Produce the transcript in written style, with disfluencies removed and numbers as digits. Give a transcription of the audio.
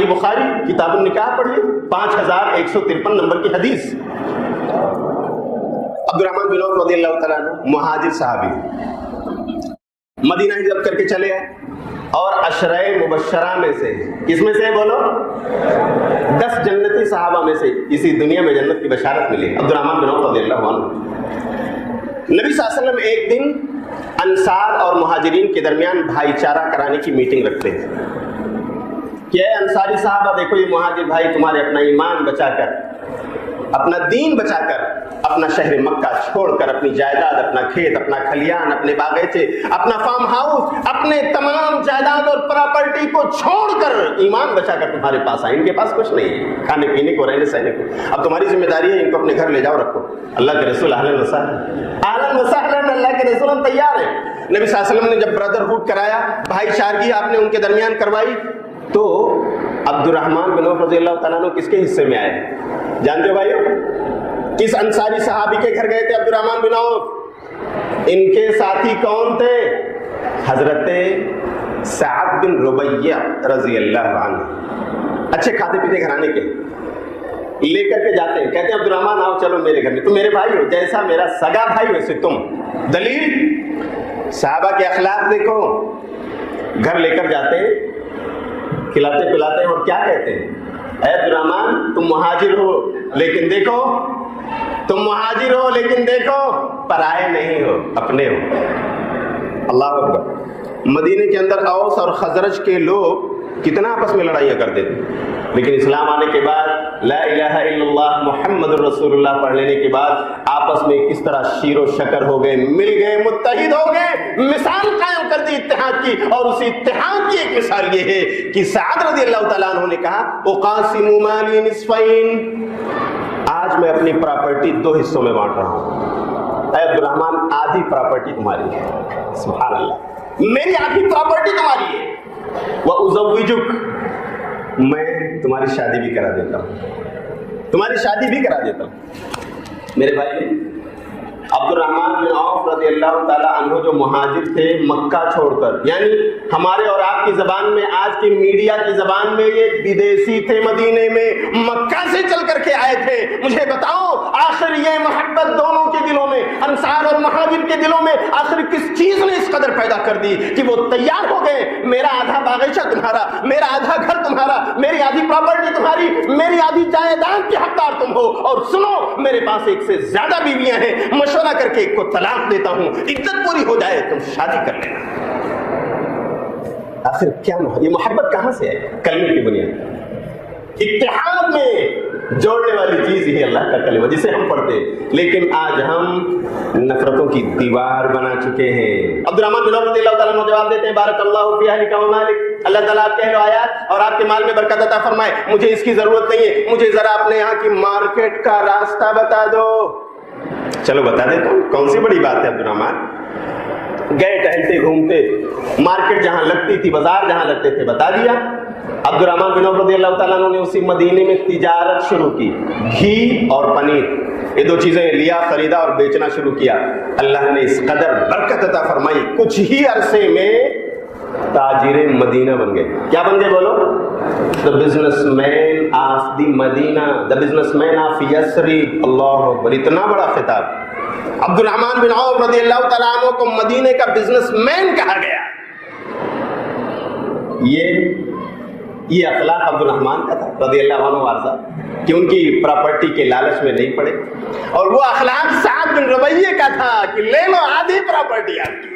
صحیح بخاری کتاب النکاح پڑھیے 5153 نمبر کی حدیث. عبد الرحمن بن عوف رضی اللہ تعالیٰ عنہ مہاجر صحابی مدینہ ہجرت کر کے چلے آئے اور عشرہ مبشرہ میں سے کس میں سے بولو 10 جنتی صحابہ میں سے اسی دنیا میں جنت کی بشارت ملی. عبد الرحمن بن عوف رضی اللہ عنہ نبی صلی اللہ علیہ وسلم ایک دن انصار اور مہاجرین کے درمیان بھائی چارہ کرانے کی میٹنگ رکھتے ہیں کہ اے انصاری صحابہ دیکھو یہ مہاجر بھائی تمہارے اپنا ایمان بچا کر اپنا دین بچا کر اپنا شہر مکہ چھوڑ کر اپنی جائیداد اپنا کھیت اپنا کھلیان اپنے باغیچے اپنا فارم ہاؤس اپنے تمام جائیداد اور پراپرٹی کو چھوڑ کر ایمان بچا کر تمہارے پاس آئے. ان کے پاس کچھ نہیں ہے کھانے پینے کو رہنے سہنے کو. اب تمہاری ذمہ داری ہے ان کو اپنے گھر لے جاؤ رکھو. اللہ کے رسول اہلا وسہلا اللہ کے رسول ہم تیار ہیں. نبی صلی اللہ علیہ وسلم نے جب بردرہوڈ کرایا بھائی چارگی آپ نے ان کے درمیان کروائی تو عبد الرحمن بن عوف رضی اللہ تعالیٰ عنہ کس کے حصے میں آئے جانتے ہو بھائیو؟ کس انصاری صحابی کے گھر گئے تھے عبد الرحمن بن عوف؟ ان کے ساتھی کون تھے؟ حضرت سعد بن ربیہ رضی اللہ عنہ. اچھے کھاتے پیتے گھرانے کے لے کر کے جاتے ہیں کہتے ہیں عبد الرحمن آؤ چلو میرے گھر میں تم میرے بھائی ہو جیسا میرا سگا بھائی ویسے تم. دلیل صحابہ کے اخلاق دیکھو. گھر لے کر جاتے ہیں کھلاتے پلاتے ہیں اور کیا کہتے ہیں اے عبد الرحمن تم مہاجر ہو لیکن دیکھو تم مہاجر ہو لیکن دیکھو پرائے نہیں ہو اپنے ہو. اللہ اکبر. مدینے کے اندر اوس اور خزرج کے لوگ کتنا آپس میں لڑائیاں کرتے تھے لیکن اسلام آنے کے بعد لا الہ الا اللہ محمد الرسول اللہ پڑھ لینے کے بعد آپس میں کس طرح شیر و شکر ہو گئے مل گئے متحد ہو گئے. مثال قائم کر دی اتحاد کی اور اسی اتحاد کی ایک مثال یہ ہے کہ سعد رضی اللہ تعالیٰ عنہ نے کہا اقاسم مالی نصفین آج میں اپنی پراپرٹی 2 حصوں میں بانٹ رہا ہوں. اے عبد الرحمن آدھی پراپرٹی تمہاری ہے. سبحان اللہ. میری آدھی پراپرٹی تمہاری ہے. وَأُزَوِّجُكَ میں تمہاری شادی بھی کرا دیتا ہوں تمہاری شادی بھی کرا دیتا ہوں. میرے بھائی عبد الرحمن بن عوف رضی اللہ تعالیٰ عنہ جو مہاجر تھے مکہ چھوڑ کر یعنی ہمارے اور آپ کی زبان میں آج کی میڈیا کی زبان میں یہ بدیسی تھے مدینے میں مکہ سے چل کر کے آئے تھے. مجھے بتاؤ آخر یہ محبت دونوں کے دلوں میں انصار اور مہاجر کے دلوں میں آخر کس چیز نے اس قدر پیدا کر دی کہ وہ تیار ہو گئے میرا آدھا باغیچہ تمہارا میرا آدھا گھر تمہارا میری آدھی پراپرٹی تمہاری میری آدھی جائیداد کے حقدار تم ہو اور سنو میرے پاس ایک سے زیادہ بیویاں ہیں مشورہ کر کے ایک کو طلاق دیتا ہوں عدت پوری ہو جائے تم شادی کر لینا. آخر کیا یہ محبت کہاں سے ہے؟ کلمے کی بنیاد اتحاد میں جوڑنے والی چیز ہی اللہ کا کلمہ جسے ہم پڑھتے لیکن آج ہم نفرتوں کی دیوار بنا چکے ہیں. عبد الرحمن بن عوف رضی اللہ تعالیٰ عنہ جواب دیتے ہیں بارک اللہ فی اہلک و مالک اللہ تعالیٰ آپ کے اہل و عیال اور آپ کے مال میں برکت عطا فرمائے. مجھے اس کی ضرورت نہیں ہے مجھے ذرا اپنے یہاں کی مارکیٹ کا راستہ بتا دو. چلو بتا دیتا ہوں کون سی بڑی بات ہے. عبد الرحمن گئے ٹہلتے گھومتے مارکیٹ جہاں لگتی تھی بازار جہاں لگتے تھے بتا دیا. عبد الرحمن بن عوف رضی اللہ تعالیٰ عنہ نے اسی مدینے میں تجارت شروع کی. گھی اور پنیر یہ 2 چیزیں لیا خریدا اور بیچنا شروع کیا. اللہ نے اس قدر برکت عطا فرمائی کچھ ہی عرصے میں تاجر مدینہ بن گئے. کیا بن گئے بولو؟ the businessman of the Medina the businessman of Yathrib. اللہ اکبر. اتنا بڑا خطاب. عبد الرحمن بن عوف رضی اللہ تعالیٰ عنہ کو مدینے کا بزنس مین کہا گیا. یہ اخلاق عبد الرحمن کا تھا رضی اللہ عنہ وارضہ کہ ان کی پراپرٹی کے لالچ میں نہیں پڑے اور وہ اخلاق سعد بن ربیہ کا تھا کہ لے لو آدھی پراپرٹی آپ کی.